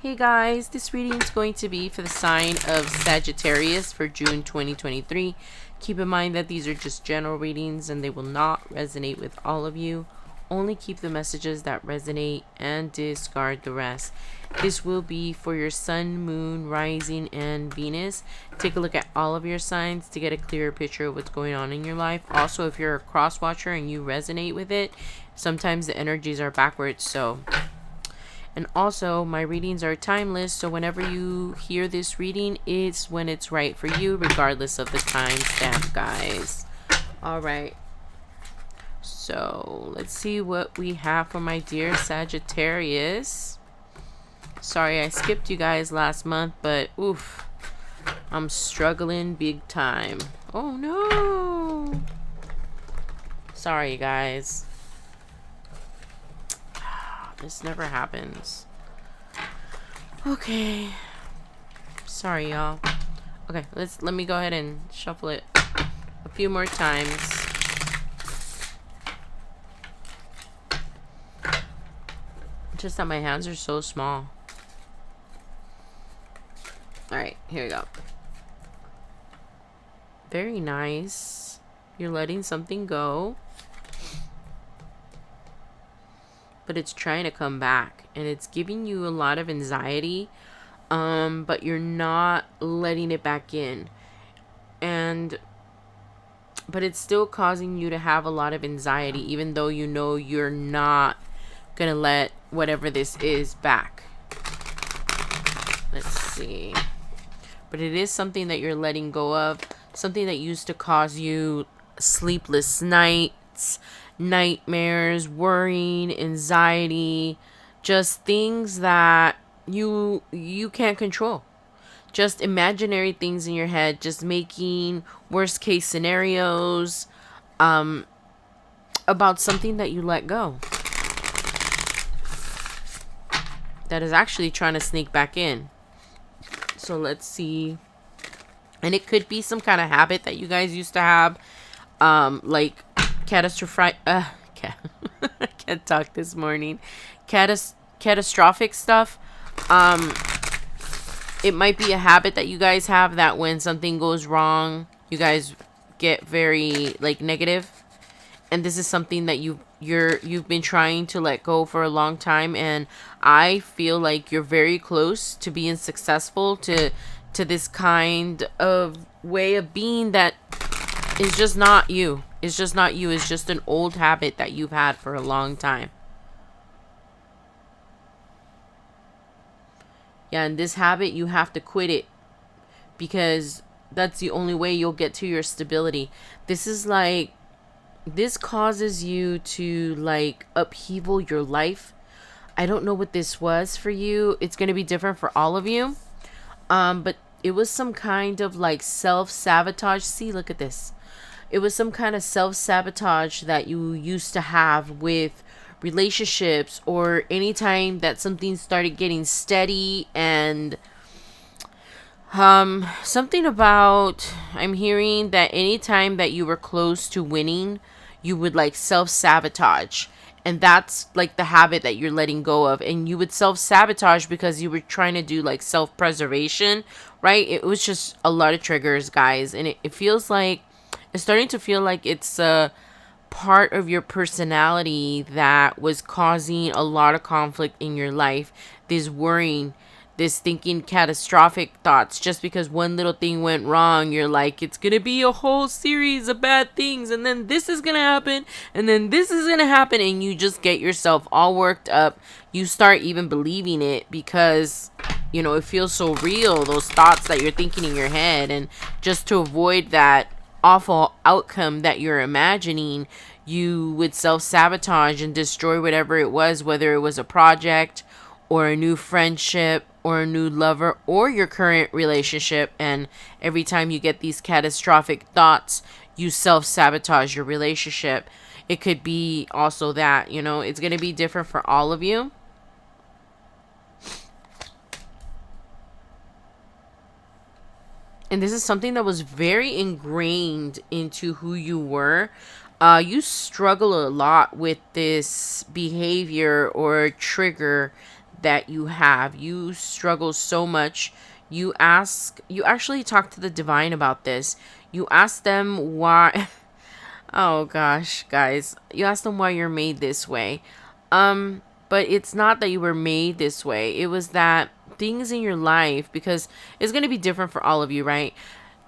Hey guys, this reading is going to be for the sign of Sagittarius for June 2023. Keep in mind that these are just general readings and they will not resonate with all of you. Only keep the messages that resonate and discard the rest. This will be for your sun, moon, rising, and Venus. Take a look at all of your signs to get a clearer picture of what's going on in your life. Also, if you're a cross watcher and you resonate with it, sometimes the energies are backwards, and also, my readings are timeless, so whenever you hear this reading, it's when it's right for you, regardless of the time stamp, guys. Alright. So, let's see what we have for my dear Sagittarius. Sorry, I skipped you guys last month, but oof. I'm struggling big time. Oh, no. Sorry, guys. This never happens. Okay. Sorry, y'all. Okay, let me go ahead and shuffle it a few more times. Just that my hands are so small. Alright, here we go. Very nice. You're letting something go, but it's trying to come back and it's giving you a lot of anxiety, but you're not letting it back in, but it's still causing you to have a lot of anxiety, even though you know you're not gonna let whatever this is back. Let's see. But it is something that you're letting go of, something that used to cause you sleepless nights, nightmares, worrying, anxiety, just things that you can't control. Just imaginary things in your head, just making worst case scenarios about something that you let go, that is actually trying to sneak back in. So let's see. And it could be some kind of habit that you guys used to have, like catastrophic I can't talk this morning. Catastrophic stuff. It might be a habit that you guys have, that when something goes wrong, you guys get very like negative. And this is something that you've been trying to let go for a long time, and I feel like you're very close to being successful to this kind of way of being that is just not you. It's just not you. It's just an old habit that you've had for a long time. Yeah, and this habit, you have to quit it, because that's the only way you'll get to your stability. This causes you to like upheaval your life. I don't know what this was for you. It's going to be different for all of you. But it was some kind of like self-sabotage. See, look at this. It was some kind of self-sabotage that you used to have with relationships, or anytime that something started getting steady, and something about, I'm hearing that anytime that you were close to winning, you would like self-sabotage. And that's like the habit that you're letting go of. And you would self-sabotage because you were trying to do like self-preservation, right? It was just a lot of triggers, guys. And it feels like, it's starting to feel like it's a part of your personality that was causing a lot of conflict in your life. This worrying, this thinking catastrophic thoughts, just because one little thing went wrong, you're like, it's gonna be a whole series of bad things, and then this is gonna happen, and then this is gonna happen, and you just get yourself all worked up. You start even believing it because, you know, it feels so real, those thoughts that you're thinking in your head. And just to avoid that awful outcome that you're imagining, you would self-sabotage and destroy whatever it was, whether it was a project or a new friendship or a new lover or your current relationship. And every time you get these catastrophic thoughts, you self-sabotage your relationship. It could be also that, you know, it's going to be different for all of you. And this is something that was very ingrained into who you were. You struggle a lot with this behavior or trigger that you have. You struggle so much. You actually talk to the divine about this. You ask them why. Oh gosh, guys. You ask them why you're made this way. But it's not that you were made this way. It was that things in your life, because it's going to be different for all of you, right?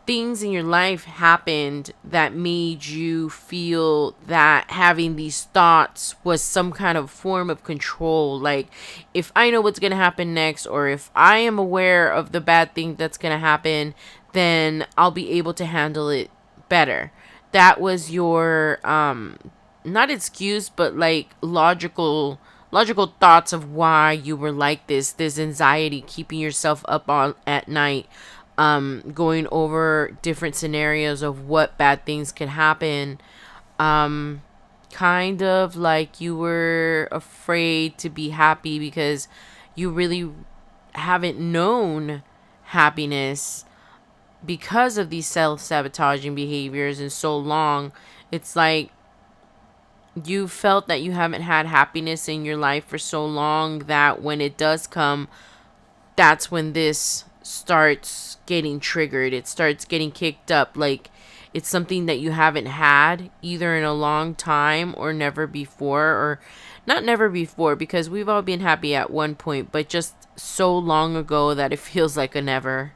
Things in your life happened that made you feel that having these thoughts was some kind of form of control. Like, if I know what's going to happen next, or if I am aware of the bad thing that's going to happen, then I'll be able to handle it better. That was your not excuse, but like logical thoughts of why you were like this anxiety, keeping yourself up on at night, going over different scenarios of what bad things could happen, kind of like you were afraid to be happy because you really haven't known happiness because of these self-sabotaging behaviors in so long. It's like you felt that you haven't had happiness in your life for so long that when it does come, that's when this starts getting triggered. It starts getting kicked up. Like, it's something that you haven't had either in a long time or never before, or not never before, because we've all been happy at one point, but just so long ago that it feels like a never.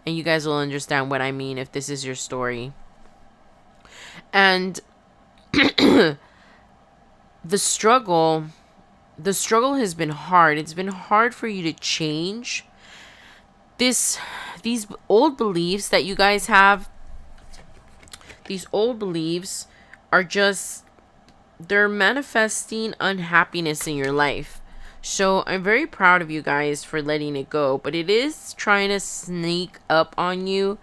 And you guys will understand what I mean if this is your story. And the struggle has been hard. It's been hard for you to change these old beliefs that you guys have. These old beliefs are just, they're manifesting unhappiness in your life. So I'm very proud of you guys for letting it go, but it is trying to sneak up on you.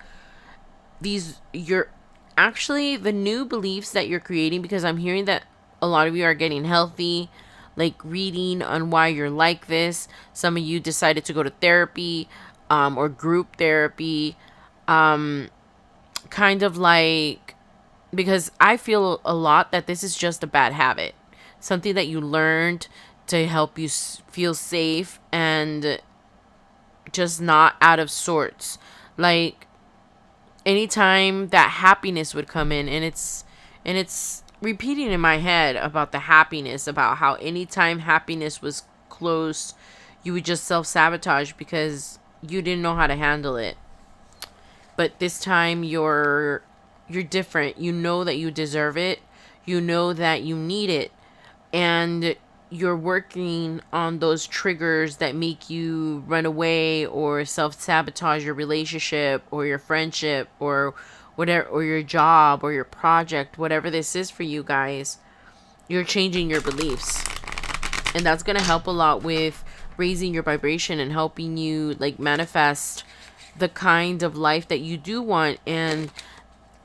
You're actually, the new beliefs that you're creating, because I'm hearing that a lot of you are getting healthy, like reading on why you're like this. Some of you decided to go to therapy, or group therapy, kind of like, because I feel a lot that this is just a bad habit, something that you learned to help you feel safe and just not out of sorts. Like, anytime that happiness would come in, and it's repeating in my head about the happiness, about how anytime happiness was close, you would just self-sabotage because you didn't know how to handle it. But this time you're different. You know that you deserve it. You know that you need it. And you're working on those triggers that make you run away or self-sabotage your relationship or your friendship or whatever, or your job or your project, whatever this is for you guys. You're changing your beliefs. And that's going to help a lot with raising your vibration and helping you like manifest the kind of life that you do want. And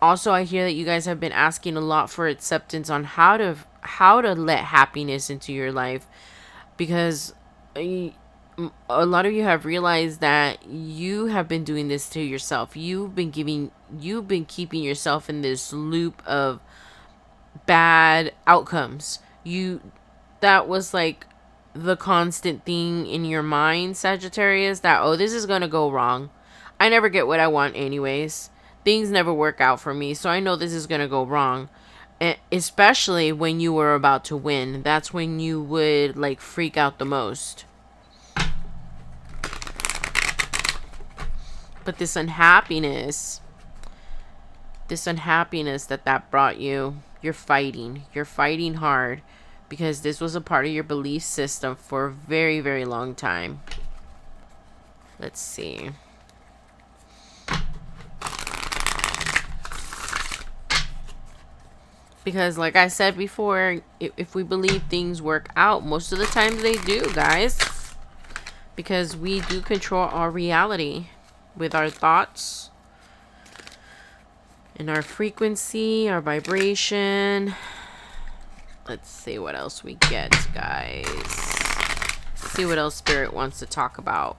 also, I hear that you guys have been asking a lot for acceptance on how to let happiness into your life, because a lot of you have realized that you have been doing this to yourself. You've been keeping yourself in this loop of bad outcomes. That was like the constant thing in your mind, Sagittarius, that, oh, this is going to go wrong. I never get what I want anyways. Things never work out for me, so I know this is going to go wrong. And especially when you were about to win. That's when you would like freak out the most. But this unhappiness that brought you, you're fighting hard, because this was a part of your belief system for a very, very long time. Let's see. Because like I said before, if we believe things work out, most of the time they do, guys. Because we do control our reality with our thoughts and our frequency, our vibration. Let's see what else we get, guys. Let's see what else Spirit wants to talk about.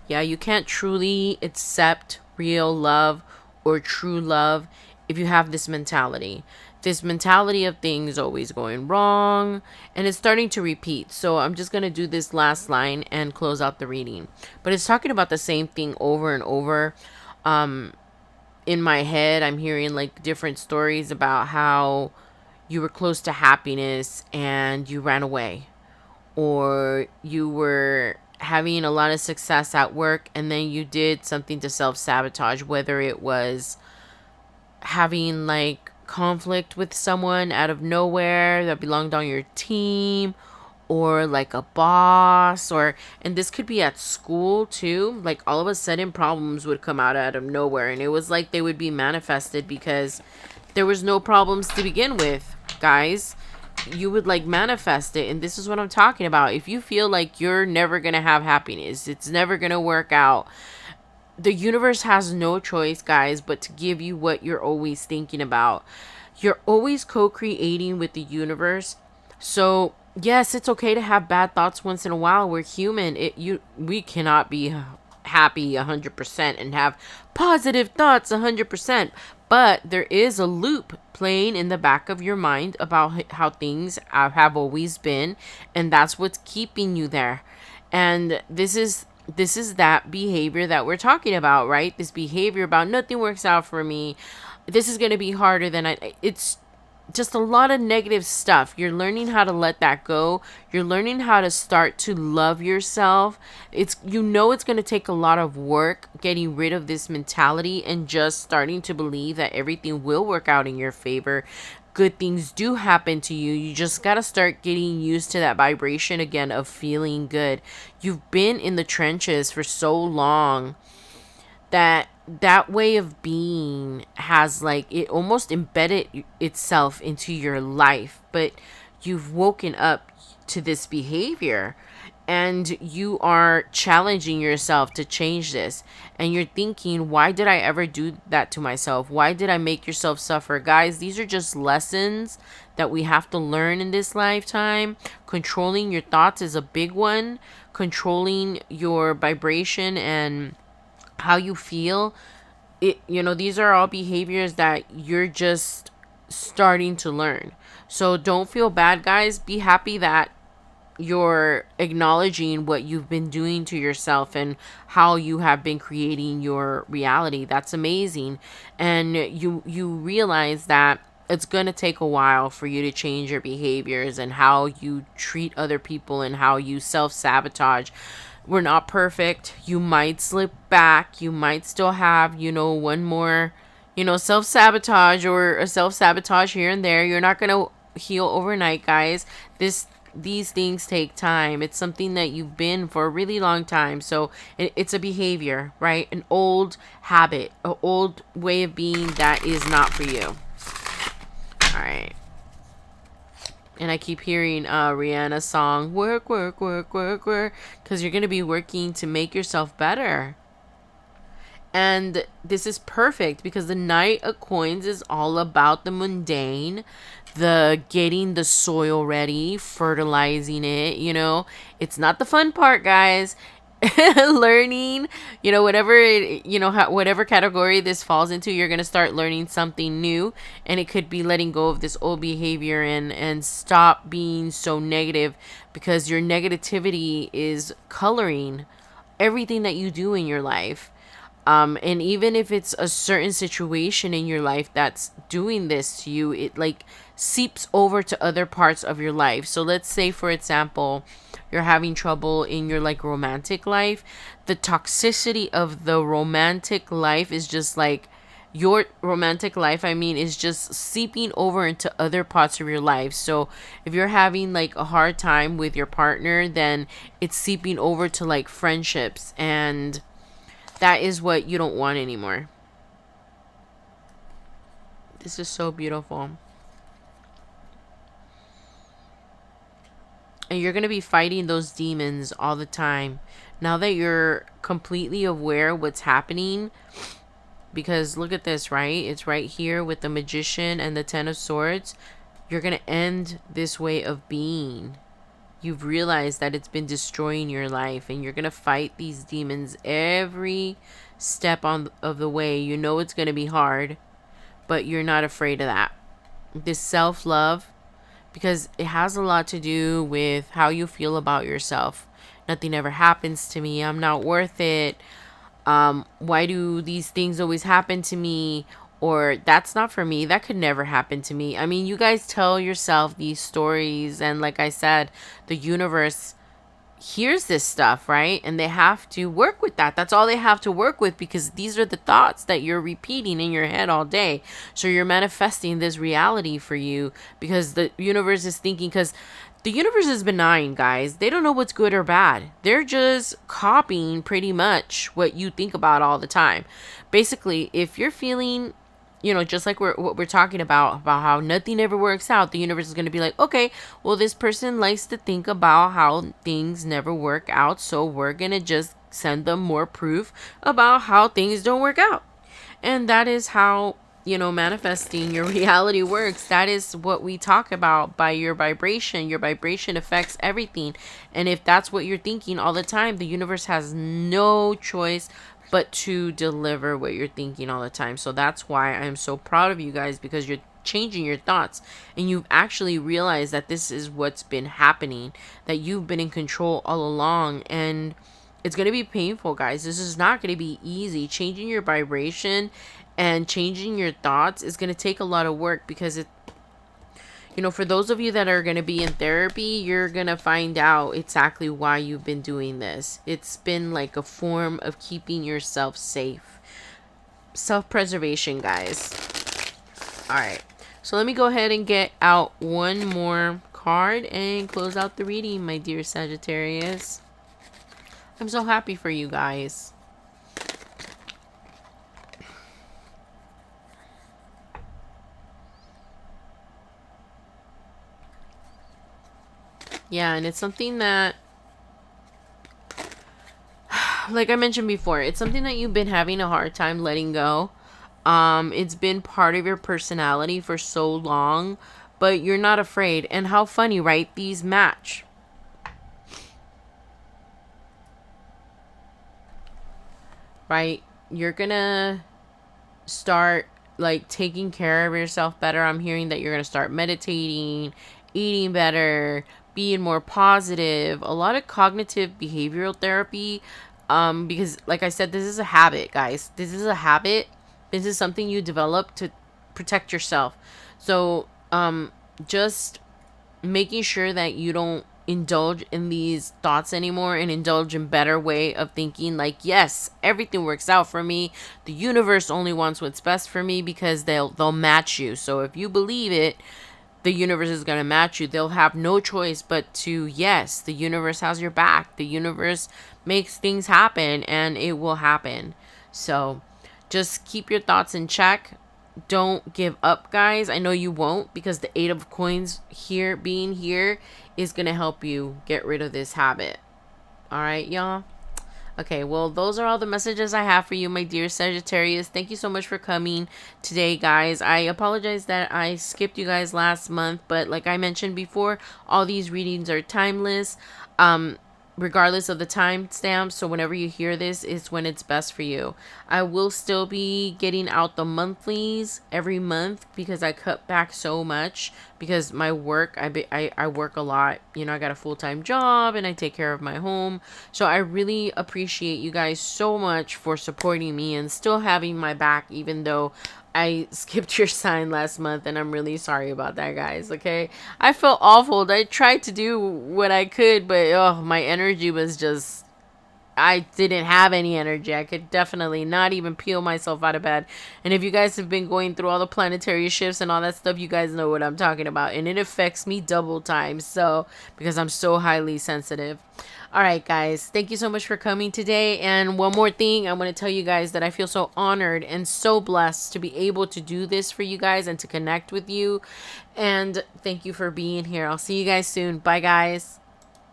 Yeah, you can't truly accept real love or true love if you have this mentality this mentality of things always going wrong, and it's starting to repeat. So I'm just going to do this last line and close out the reading. But it's talking about the same thing over and over. In my head, I'm hearing like different stories about how you were close to happiness and you ran away, or you were having a lot of success at work and then you did something to self-sabotage, whether it was having like conflict with someone out of nowhere that belonged on your team, or like a boss, or and this could be at school too. Like all of a sudden problems would come out of nowhere, and it was like they would be manifested because there was no problems to begin with, guys. You would like manifest it, and this is what I'm talking about. If you feel like you're never gonna have happiness, it's never gonna work out, the universe has no choice, guys, but to give you what you're always thinking about. You're always co-creating with the universe. So yes, it's okay to have bad thoughts once in a while. We're human. We cannot be happy 100% and have positive thoughts 100%. But there is a loop playing in the back of your mind about how things have always been, and that's what's keeping you there. And this is that behavior that we're talking about, right? This behavior about nothing works out for me. This is going to be harder than it's just a lot of negative stuff. You're learning how to let that go. You're learning how to start to love yourself. It's it's going to take a lot of work getting rid of this mentality and just starting to believe that everything will work out in your favor. Good things do happen to you. You just got to start getting used to that vibration again of feeling good. You've been in the trenches for so long that that way of being has like it almost embedded itself into your life, but you've woken up to this behavior and you are challenging yourself to change this, and you're thinking, why did I ever do that to myself? Why did I make yourself suffer? Guys, these are just lessons that we have to learn in this lifetime. Controlling your thoughts is a big one. Controlling your vibration and how you feel, these are all behaviors that you're just starting to learn. So don't feel bad, guys. Be happy that you're acknowledging what you've been doing to yourself and how you have been creating your reality. That's amazing. And you realize that it's going to take a while for you to change your behaviors and how you treat other people and how you self-sabotage. We're not perfect. You might slip back. You might still have, one more, self-sabotage or a self-sabotage here and there. You're not going to heal overnight, guys. These things take time. It's something that you've been for a really long time. So it's a behavior, right? An old habit, an old way of being that is not for you. All right. And I keep hearing Rihanna's song, work, work, work, work, work, because you're going to be working to make yourself better. And this is perfect because the Knight of Coins is all about the mundane, the getting the soil ready, fertilizing it, It's not the fun part, guys. Learning, whatever category this falls into, you're going to start learning something new, and it could be letting go of this old behavior and stop being so negative, because your negativity is coloring everything that you do in your life. And even if it's a certain situation in your life that's doing this to you, it like seeps over to other parts of your life. So let's say, for example, you're having trouble in your like romantic life. The toxicity of the romantic life is just like your romantic life, is just seeping over into other parts of your life. So if you're having like a hard time with your partner, then it's seeping over to like friendships, and that is what you don't want anymore. This is so beautiful. And you're going to be fighting those demons all the time. Now that you're completely aware of what's happening, because look at this, right? It's right here with the Magician and the Ten of Swords. You're going to end this way of being. You've realized that it's been destroying your life, and you're going to fight these demons every step of the way. You know it's going to be hard, but you're not afraid of that. this self-love, because it has a lot to do with how you feel about yourself. Nothing ever happens to me. I'm not worth it. Why do these things always happen to me? Or that's not for me. That could never happen to me. I mean, you guys tell yourself these stories, and like I said, the universe hears this stuff, right? And they have to work with that. That's all they have to work with, because these are the thoughts that you're repeating in your head all day. So you're manifesting this reality for you, because the universe is thinking, because the universe is benign, guys. They don't know what's good or bad. They're just copying pretty much what you think about all the time. Basically, if you're feeling, just like what we're talking about how nothing ever works out, the universe is going to be like, okay, well, this person likes to think about how things never work out, so we're going to just send them more proof about how things don't work out. And that is how, manifesting your reality works. That is what we talk about by your vibration. Your vibration affects everything. And if that's what you're thinking all the time, the universe has no choice but to deliver what you're thinking all the time. So that's why I'm so proud of you guys, because you're changing your thoughts and you've actually realized that this is what's been happening, that you've been in control all along. And it's going to be painful, guys. This is not going to be easy. Changing your vibration and changing your thoughts is going to take a lot of work, because for those of you that are going to be in therapy, you're going to find out exactly why you've been doing this. It's been like a form of keeping yourself safe. Self-preservation, guys. All right. So let me go ahead and get out one more card and close out the reading, my dear Sagittarius. I'm so happy for you guys. Yeah, and it's something that, like I mentioned before, it's something that you've been having a hard time letting go. It's been part of your personality for so long, but you're not afraid. And how funny, right? These match. Right? You're gonna start like taking care of yourself better. I'm hearing that you're gonna start meditating, eating better, being more positive, a lot of cognitive behavioral therapy. Because like I said, this is a habit, guys. This is a habit. This is something you develop to protect yourself. So just making sure that you don't indulge in these thoughts anymore, and indulge in better way of thinking, like, yes, everything works out for me. The universe only wants what's best for me, because they'll match you. So if you believe it, the universe is going to match you. They'll have no choice but to, yes, the universe has your back. The universe makes things happen, and it will happen. So just keep your thoughts in check. Don't give up, guys. I know you won't, because the 8 of coins here, being here, is going to help you get rid of this habit. All right, y'all. Okay, well, those are all the messages I have for you, my dear Sagittarius. Thank you so much for coming today, guys. I apologize that I skipped you guys last month, but like I mentioned before, all these readings are timeless. Regardless of the timestamp, so whenever you hear this is when it's best for you. I will still be getting out the monthlies every month, because I cut back so much because my work, I work a lot. I got a full-time job and I take care of my home. So I really appreciate you guys so much for supporting me and still having my back, even though I skipped your sign last month, and I'm really sorry about that, guys. Okay, I felt awful. I tried to do what I could, but my energy was just, I didn't have any energy. I could definitely not even peel myself out of bed. And if you guys have been going through all the planetary shifts and all that stuff, you guys know what I'm talking about. And it affects me double time. So, because I'm so highly sensitive. All right, guys. Thank you so much for coming today. And one more thing, I want to tell you guys that I feel so honored and so blessed to be able to do this for you guys and to connect with you. And thank you for being here. I'll see you guys soon. Bye, guys.